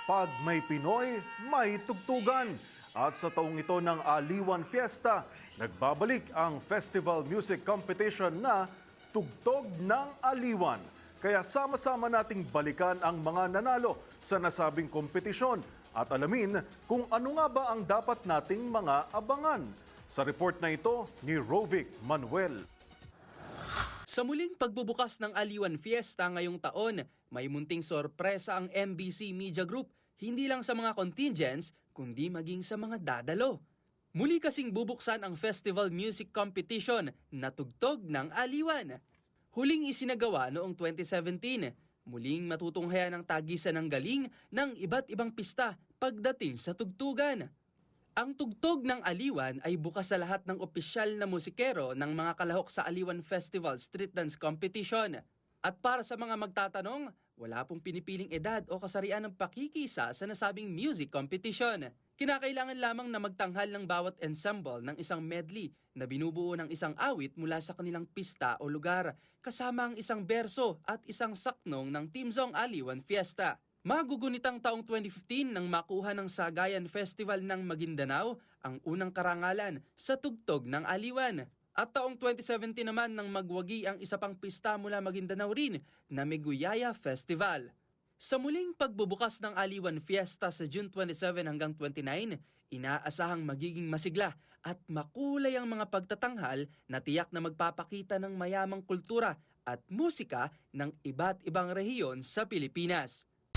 Pag may Pinoy, may tugtugan. At sa taong ito ng Aliwan Fiesta, nagbabalik ang Festival Music Competition na Tugtog ng Aliwan. Kaya sama-sama nating balikan ang mga nanalo sa nasabing kompetisyon at alamin kung ano nga ba ang dapat nating mga abangan. Sa report na ito ni Rovic Manuel. Sa muling pagbubukas ng Aliwan Fiesta ngayong taon, may munting sorpresa ang MBC Media Group, hindi lang sa mga contingents, kundi maging sa mga dadalo. Muli kasing bubuksan ang Festival Music Competition na Tugtog ng Aliwan. Huling isinagawa noong 2017, muling matutunghayan ang tagisan ng galing ng iba't ibang pista pagdating sa tugtugan. Ang Tugtog ng Aliwan ay bukas sa lahat ng opisyal na musikero ng mga kalahok sa Aliwan Festival Street Dance Competition. At para sa mga magtatanong, wala pong pinipiling edad o kasarian ng pakikisa sa nasabing music competition. Kinakailangan lamang na magtanghal ng bawat ensemble ng isang medley na binubuo ng isang awit mula sa kanilang pista o lugar, kasama ang isang berso at isang saknong ng Team Song Aliwan Fiesta. Magugunitang taong 2015 nang makuha ng Sagayan Festival ng Maguindanao ang unang karangalan sa Tugtog ng Aliwan. At taong 2017 naman nang magwagi ang isa pang pista mula Maguindanao rin na Meguyaya Festival. Sa muling pagbubukas ng Aliwan Fiesta sa June 27 hanggang 29, inaasahang magiging masigla at makulay ang mga pagtatanghal na tiyak na magpapakita ng mayamang kultura at musika ng iba't ibang rehiyon sa Pilipinas.